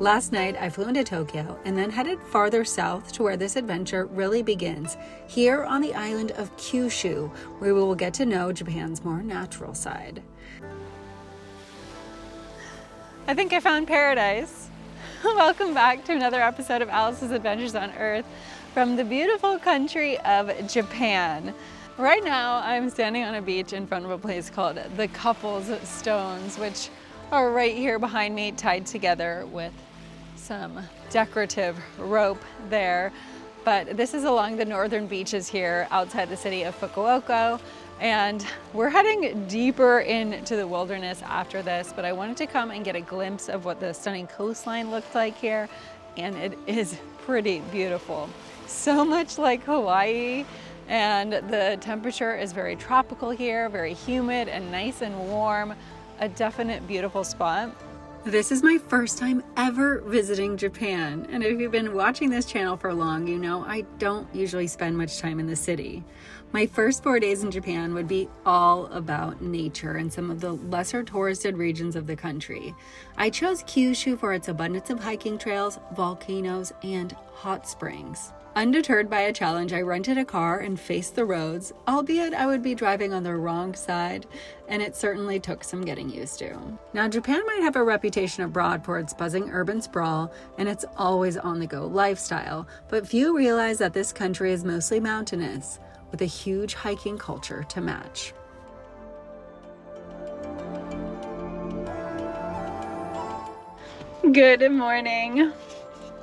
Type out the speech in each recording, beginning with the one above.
Last night, I flew into Tokyo and then headed farther south to where this adventure really begins, here on the island of Kyushu, where we will get to know Japan's more natural side. I think I found paradise. Welcome back to another episode of Alice's Adventures on Earth from the beautiful country of Japan. Right now, I'm standing on a beach in front of a place called the Couple's Stones, which are right here behind me, tied together with some decorative rope there. But this is along the northern beaches here outside the city of Fukuoka, and we're heading deeper into the wilderness after this, but I wanted to come and get a glimpse of what the stunning coastline looks like here, and it is pretty beautiful. So much like Hawaii, and the temperature is very tropical here, very humid and nice and warm. A definite beautiful spot. This is my first time ever visiting Japan, and if you've been watching this channel for long, you know I don't usually spend much time in the city. My first 4 days in Japan would be all about nature and some of the lesser touristed regions of the country. I chose Kyushu for its abundance of hiking trails, volcanoes, and hot springs. Undeterred by a challenge, I rented a car and faced the roads, albeit I would be driving on the wrong side, and it certainly took some getting used to. Now, Japan might have a reputation abroad for its buzzing urban sprawl and its always on-the-go lifestyle, but few realize that this country is mostly mountainous, with a huge hiking culture to match. Good morning.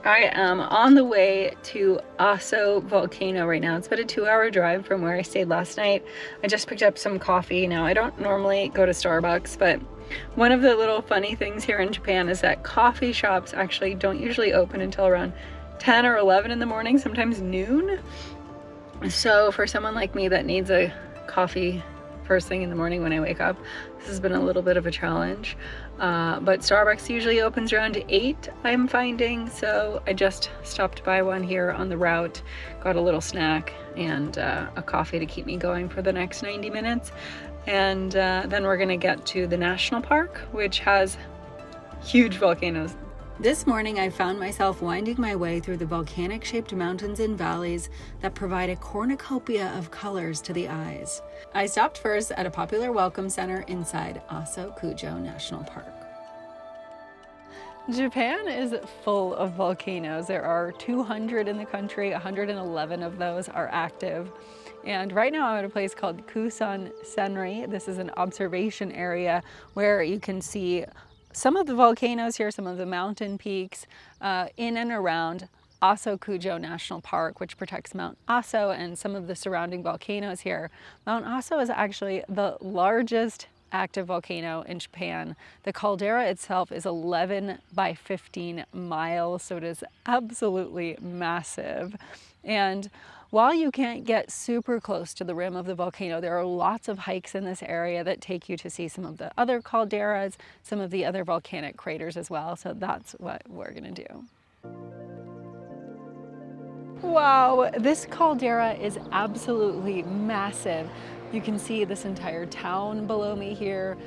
I am on the way to Aso volcano right now. It's about a 2-hour drive from where I stayed last night. I just picked up some coffee. Now, I don't normally go to Starbucks, but one of the little funny things here in Japan is that coffee shops actually don't usually open until around 10 or 11 in the morning, sometimes noon. So for someone like me that needs a coffee first thing in the morning when I wake up, this has been a little bit of a challenge. But Starbucks usually opens around 8, I'm finding, so I just stopped by one here on the route, got a little snack and a coffee to keep me going for the next 90 minutes. And then we're gonna get to the national park, which has huge volcanoes. This morning, I found myself winding my way through the volcanic-shaped mountains and valleys that provide a cornucopia of colors to the eyes. I stopped first at a popular welcome center inside Aso Kujo National Park. Japan is full of volcanoes. There are 200 in the country, 111 of those are active. And right now I'm at a place called Kusan Senri. This is an observation area where you can see some of the volcanoes here, some of the mountain peaks in and around Aso Kujo National Park, which protects Mount Aso and some of the surrounding volcanoes here. Mount Aso is actually the largest active volcano in Japan. The caldera itself is 11 by 15 miles, so it is absolutely massive. And while you can't get super close to the rim of the volcano, there are lots of hikes in this area that take you to see some of the other calderas, some of the other volcanic craters as well. So that's what we're gonna do. Wow, this caldera is absolutely massive. You can see this entire town below me here.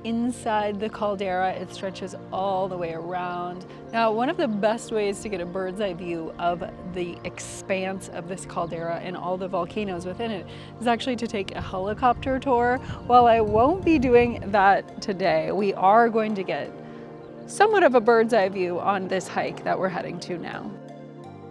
Inside the caldera, it stretches all the way around. Now, one of the best ways to get a bird's eye view of the expanse of this caldera and all the volcanoes within it is actually to take a helicopter tour. While I won't be doing that today, we are going to get somewhat of a bird's eye view on this hike that we're heading to now.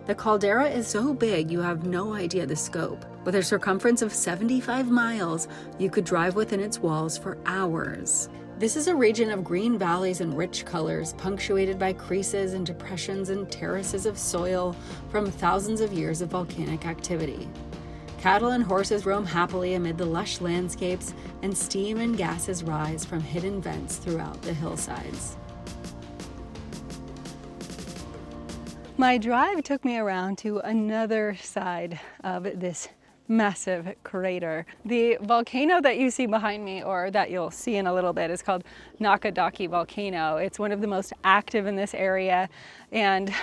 The caldera is so big you have no idea the scope. With a circumference of 75 miles, you could drive within its walls for hours. This is a region of green valleys and rich colors, punctuated by creases and depressions and terraces of soil from thousands of years of volcanic activity. Cattle and horses roam happily amid the lush landscapes, and steam and gases rise from hidden vents throughout the hillsides. My drive took me around to another side of this massive crater. The volcano that you see behind me, or that you'll see in a little bit, is called Nakadaki Volcano. It's one of the most active in this area, and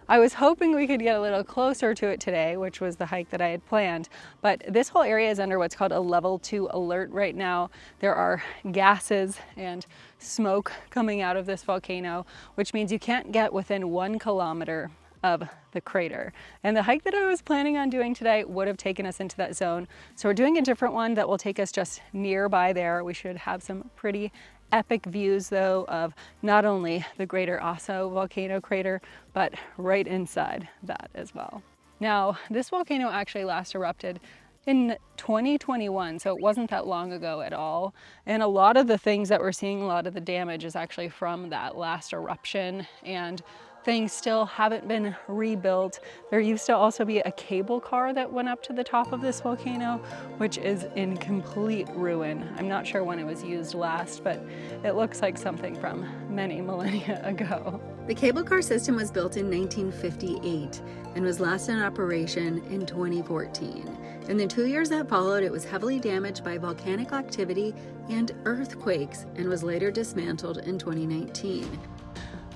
I was hoping we could get a little closer to it today, which was the hike that I had planned. But this whole area is under what's called a level 2 alert right now. There are gases and smoke coming out of this volcano, which means you can't get within 1 kilometer of the crater. And the hike that I was planning on doing today would have taken us into that zone. So we're doing a different one that will take us just nearby there. We should have some pretty epic views though of not only the greater Aso volcano crater, but right inside that as well. Now, this volcano actually last erupted in 2021, so it wasn't that long ago at all. And a lot of the things that we're seeing, a lot of the damage is actually from that last eruption, and things still haven't been rebuilt. There used to also be a cable car that went up to the top of this volcano, which is in complete ruin. I'm not sure when it was used last, but it looks like something from many millennia ago. The cable car system was built in 1958 and was last in operation in 2014. In the 2 years that followed, it was heavily damaged by volcanic activity and earthquakes and was later dismantled in 2019.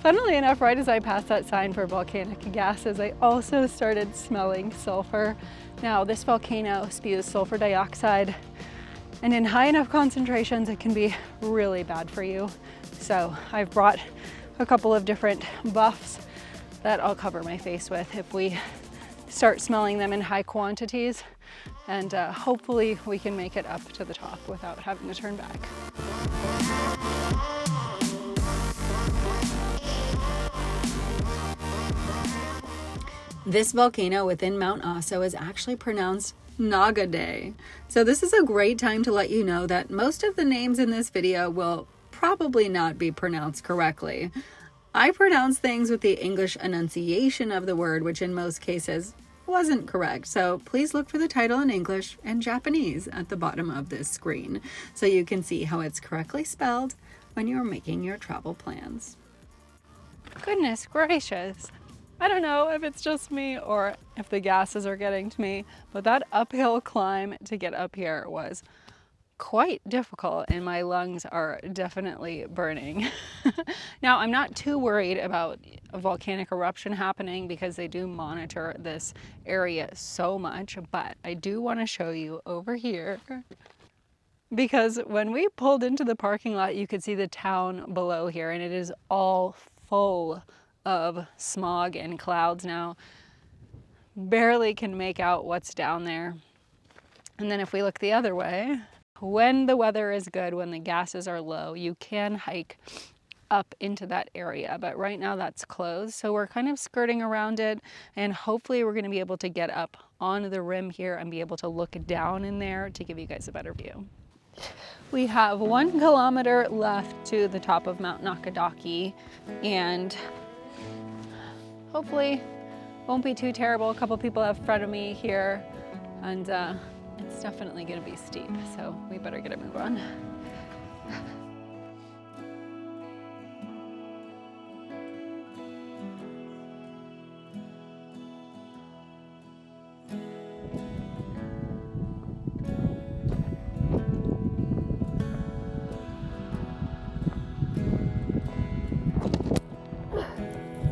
Funnily enough, right as I passed that sign for volcanic gases, I also started smelling sulfur. Now, this volcano spews sulfur dioxide, and in high enough concentrations, it can be really bad for you. So I've brought a couple of different buffs that I'll cover my face with if we start smelling them in high quantities, and hopefully we can make it up to the top without having to turn back. This volcano within Mount Aso is actually pronounced Naga Day. So this is a great time to let you know that most of the names in this video will probably not be pronounced correctly. I pronounce things with the English enunciation of the word, which in most cases wasn't correct. So please look for the title in English and Japanese at the bottom of this screen so you can see how it's correctly spelled when you're making your travel plans. Goodness gracious. I don't know if it's just me or if the gases are getting to me, but that uphill climb to get up here was quite difficult and my lungs are definitely burning. Now, I'm not too worried about a volcanic eruption happening because they do monitor this area so much, but I do want to show you over here, because when we pulled into the parking lot, you could see the town below here, and it is all full of smog and clouds now. Barely can make out what's down there. And then if we look the other way, when the weather is good, when the gases are low, you can hike up into that area, but right now that's closed. So we're kind of skirting around it, and hopefully we're going to be able to get up on the rim here and be able to look down in there to give you guys a better view. We have 1 kilometer left to the top of Mount Nakadaki, and hopefully won't be too terrible. A couple people have front of me here, and it's definitely going to be steep, so we better get a move on.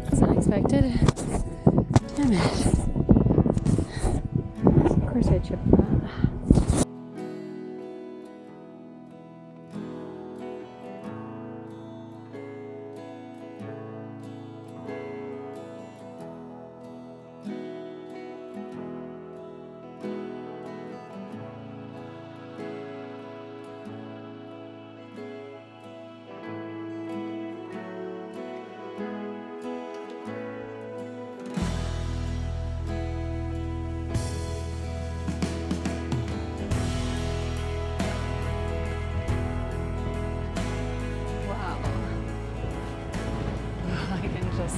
That's unexpected. Damn it. Of course I tripped that.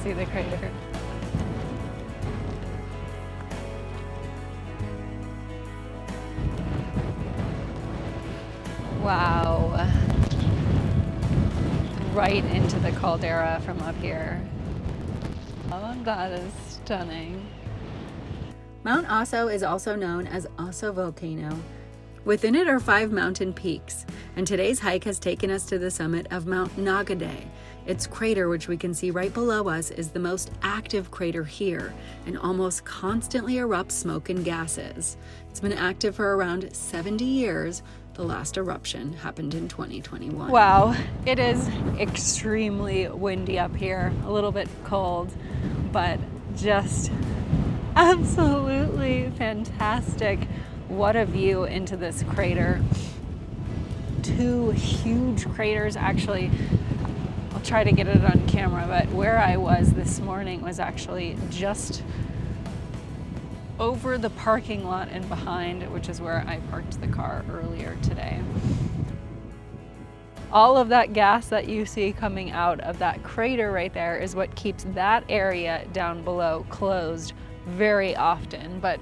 See the crater. Wow. Right into the caldera from up here. Oh, that is stunning. Mount Aso is also known as Aso Volcano. Within it are 5 mountain peaks, and today's hike has taken us to the summit of Mount Nagade. Its crater, which we can see right below us, is the most active crater here and almost constantly erupts smoke and gases. It's been active for around 70 years. The last eruption happened in 2021. Wow, it is extremely windy up here, a little bit cold, but just absolutely fantastic. What a view into this crater. 2 huge craters, actually. I'll try to get it on camera, but where I was this morning was actually just over the parking lot and behind, which is where I parked the car earlier today. All of that gas that you see coming out of that crater right there is what keeps that area down below closed very often. But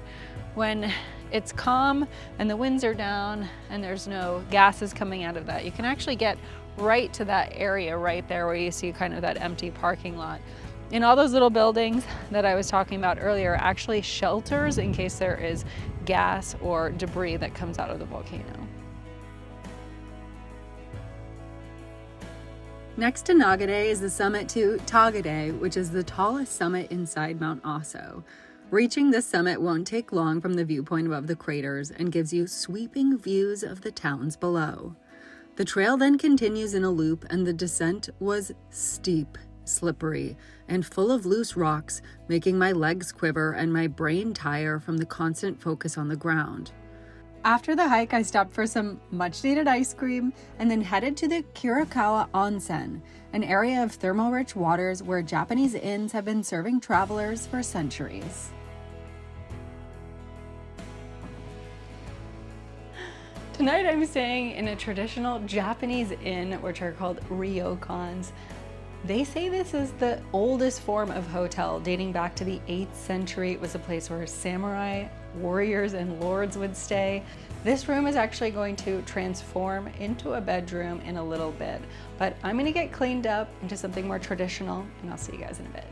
when it's calm and the winds are down and there's no gases coming out of that, you can actually get right to that area right there where you see kind of that empty parking lot. And all those little buildings that I was talking about earlier are actually shelters in case there is gas or debris that comes out of the volcano. Next to Nagade is the summit to Tagade, which is the tallest summit inside Mount Aso. Reaching this summit won't take long from the viewpoint above the craters and gives you sweeping views of the towns below. The trail then continues in a loop, and the descent was steep, slippery, and full of loose rocks, making my legs quiver and my brain tire from the constant focus on the ground. After the hike, I stopped for some much-needed ice cream and then headed to the Kurakawa Onsen, an area of thermal-rich waters where Japanese inns have been serving travelers for centuries. Tonight I'm staying in a traditional Japanese inn, which are called ryokans. They say this is the oldest form of hotel, dating back to the 8th century. It was a place where samurai, warriors, and lords would stay. This room is actually going to transform into a bedroom in a little bit, but I'm gonna get cleaned up into something more traditional, and I'll see you guys in a bit.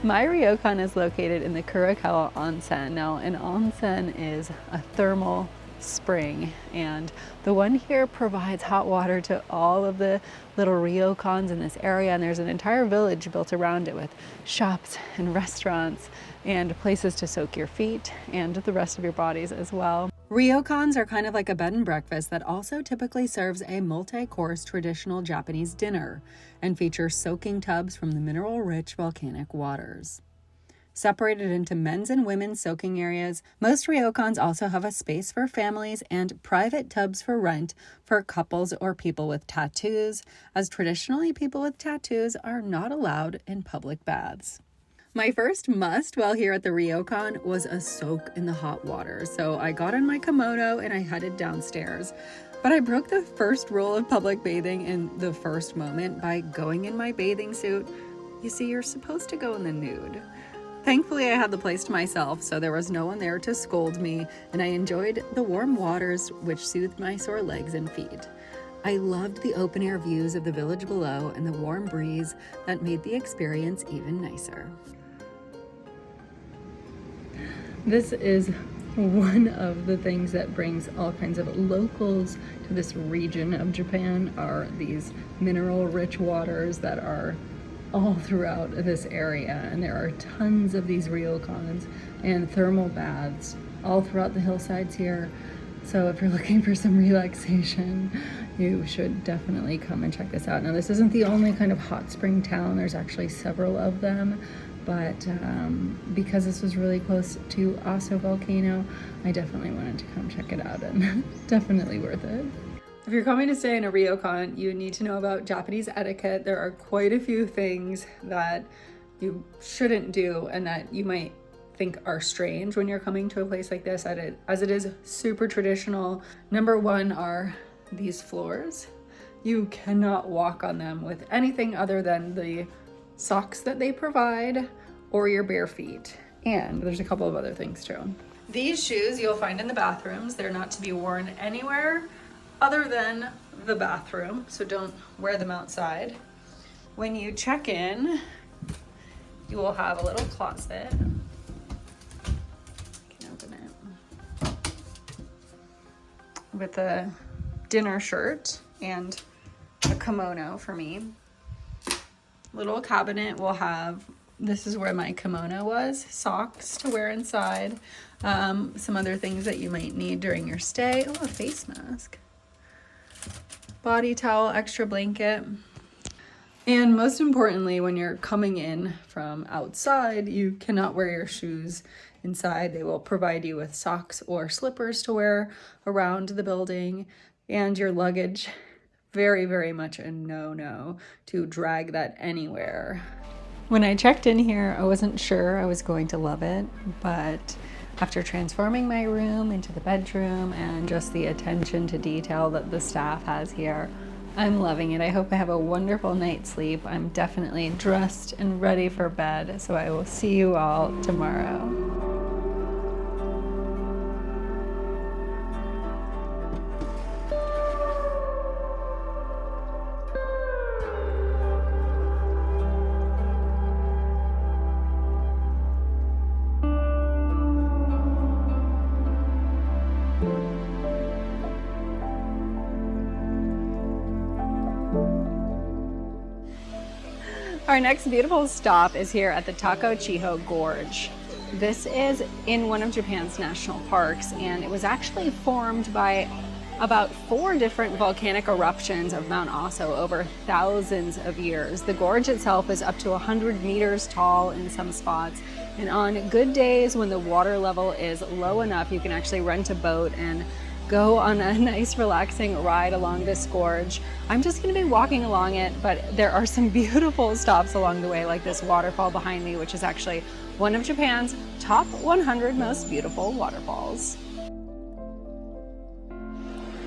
My ryokan is located in the Kurakawa Onsen. Now, an onsen is a thermal spring, and the one here provides hot water to all of the little ryokans in this area, and there's an entire village built around it with shops and restaurants and places to soak your feet and the rest of your bodies as well. Ryokans are kind of like a bed and breakfast that also typically serves a multi-course traditional Japanese dinner and features soaking tubs from the mineral-rich volcanic waters. Separated into men's and women's soaking areas, most ryokans also have a space for families and private tubs for rent for couples or people with tattoos, as traditionally people with tattoos are not allowed in public baths. My first must while here at the ryokan was a soak in the hot water, so I got on my kimono and I headed downstairs. But I broke the first rule of public bathing in the first moment by going in my bathing suit. You see, you're supposed to go in the nude. Thankfully, I had the place to myself, so there was no one there to scold me, and I enjoyed the warm waters which soothed my sore legs and feet. I loved the open-air views of the village below and the warm breeze that made the experience even nicer. This is one of the things that brings all kinds of locals to this region of Japan are these mineral-rich waters that are all throughout this area, and there are tons of these ryokans and thermal baths all throughout the hillsides here. So if you're looking for some relaxation, you should definitely come and check this out. Now, this isn't the only kind of hot spring town. There's actually several of them, but because this was really close to Aso volcano, I definitely wanted to come check it out, and definitely worth it. If you're coming to stay in a ryokan, you need to know about Japanese etiquette. There are quite a few things that you shouldn't do and that you might think are strange when you're coming to a place like this, as it is super traditional. Number one are these floors. You cannot walk on them with anything other than the socks that they provide or your bare feet. And there's a couple of other things too. These shoes you'll find in the bathrooms. They're not to be worn anywhere other than the bathroom, so don't wear them outside. When you check in, you will have a little closet. You can open it. With a dinner shirt and a kimono for me. Little cabinet will have, this is where my kimono was, socks to wear inside, some other things that you might need during your stay. Oh, a face mask. Body towel, extra blanket. And most importantly, when you're coming in from outside, you cannot wear your shoes inside. They will provide you with socks or slippers to wear around the building, and your luggage, very, very much a no-no to drag that anywhere. When I checked in here, I wasn't sure I was going to love it, but after transforming my room into the bedroom and just the attention to detail that the staff has here, I'm loving it. I hope I have a wonderful night's sleep. I'm definitely dressed and ready for bed, so I will see you all tomorrow. Our next beautiful stop is here at the Takachiho Gorge. This is in one of Japan's national parks, and it was actually formed by about 4 different volcanic eruptions of Mount Aso over thousands of years. The gorge itself is up to 100 meters tall in some spots, and on good days when the water level is low enough, you can actually rent a boat and go on a nice relaxing ride along this gorge. I'm just going to be walking along it, but there are some beautiful stops along the way, like this waterfall behind me, which is actually one of Japan's top 100 most beautiful waterfalls.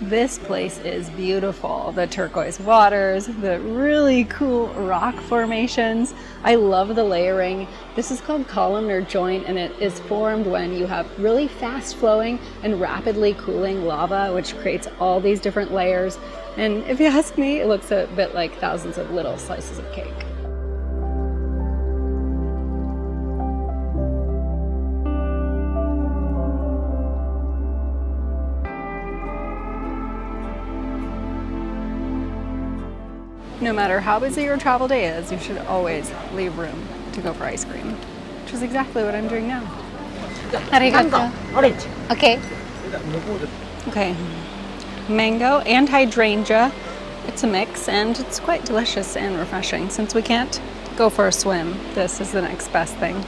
This place is beautiful. The turquoise waters, the really cool rock formations. I love the layering. This is called columnar joint, and it is formed when you have really fast flowing and rapidly cooling lava, which creates all these different layers. And if you ask me, it looks a bit like thousands of little slices of cake. No matter how busy your travel day is, you should always leave room to go for ice cream, which is exactly what I'm doing now. Arigato. Orange. Okay. Okay. Mango and hydrangea. It's a mix, and it's quite delicious and refreshing. Since we can't go for a swim, this is the next best thing.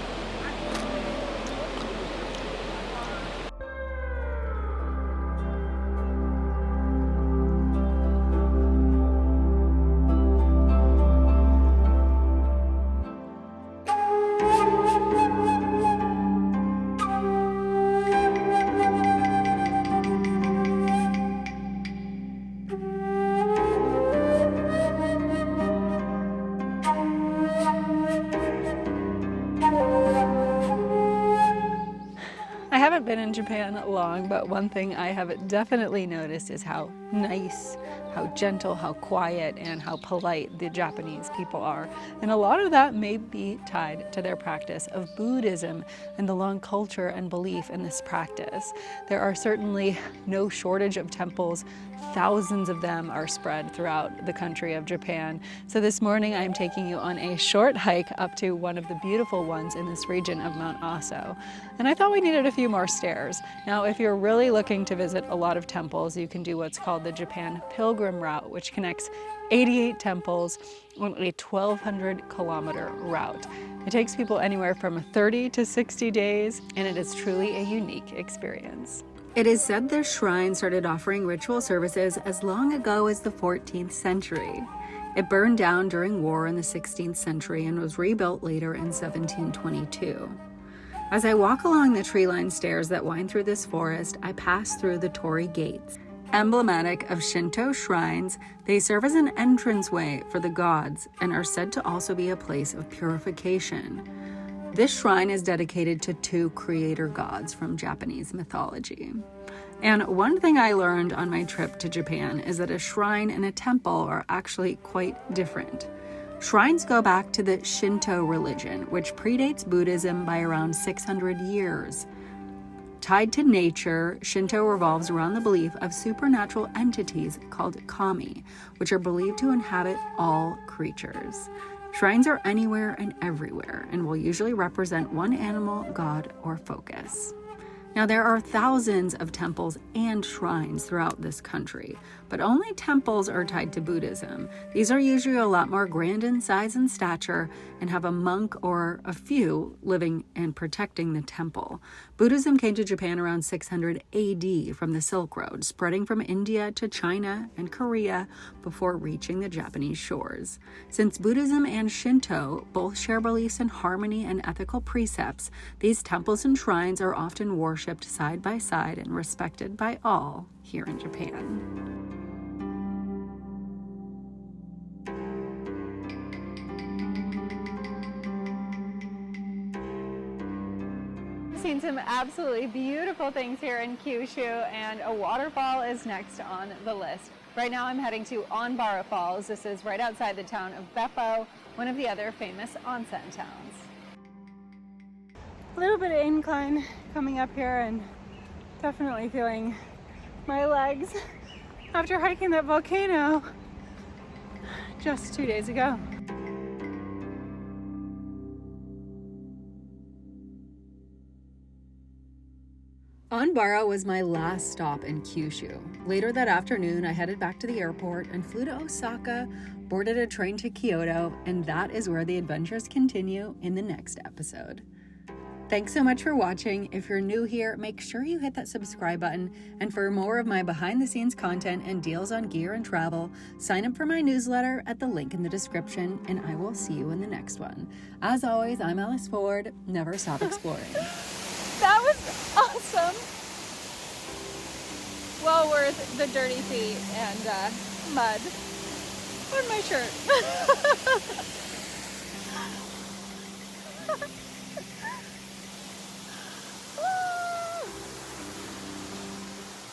I haven't been in Japan long, but one thing I have definitely noticed is how nice, how gentle, how quiet, and how polite the Japanese people are. And a lot of that may be tied to their practice of Buddhism and the long culture and belief in this practice. There are certainly no shortage of temples. Thousands of them are spread throughout the country of Japan. So this morning I'm taking you on a short hike up to one of the beautiful ones in this region of Mount Aso. And I thought we needed a few more stairs. Now, if you're really looking to visit a lot of temples, you can do what's called the Japan Pilgrim Route, which connects 88 temples on a 1,200 kilometer route. It takes people anywhere from 30 to 60 days, and it is truly a unique experience. It is said this shrine started offering ritual services as long ago as the 14th century. It burned down during war in the 16th century and was rebuilt later in 1722. As I walk along the tree-lined stairs that wind through this forest, I pass through the torii gates. Emblematic of Shinto shrines, they serve as an entranceway for the gods and are said to also be a place of purification. This shrine is dedicated to 2 creator gods from Japanese mythology. And one thing I learned on my trip to Japan is that a shrine and a temple are actually quite different. Shrines go back to the Shinto religion, which predates Buddhism by around 600 years. Tied to nature, Shinto revolves around the belief of supernatural entities called kami, which are believed to inhabit all creatures. Shrines are anywhere and everywhere and will usually represent one animal, god, or focus. Now, there are thousands of temples and shrines throughout this country, but only temples are tied to Buddhism. These are usually a lot more grand in size and stature and have a monk or a few living and protecting the temple. Buddhism came to Japan around 600 AD from the Silk Road, spreading from India to China and Korea before reaching the Japanese shores. Since Buddhism and Shinto both share beliefs in harmony and ethical precepts, these temples and shrines are often worshipped side by side and respected by all here in Japan. Seen some absolutely beautiful things here in Kyushu, and a waterfall is next on the list. Right now I'm heading to Envato Falls. This is right outside the town of Beppo, one of the other famous onsen towns. A little bit of incline coming up here, and definitely feeling my legs after hiking that volcano just 2 days ago. Envato was my last stop in Kyushu. Later that afternoon, I headed back to the airport and flew to Osaka, boarded a train to Kyoto, and that is where the adventures continue in the next episode. Thanks so much for watching. If you're new here, make sure you hit that subscribe button. And for more of my behind-the-scenes content and deals on gear and travel, sign up for my newsletter at the link in the description, and I will see you in the next one. As always, I'm Alice Ford. Never stop exploring. That was awesome. Well worth the dirty feet and mud on my shirt.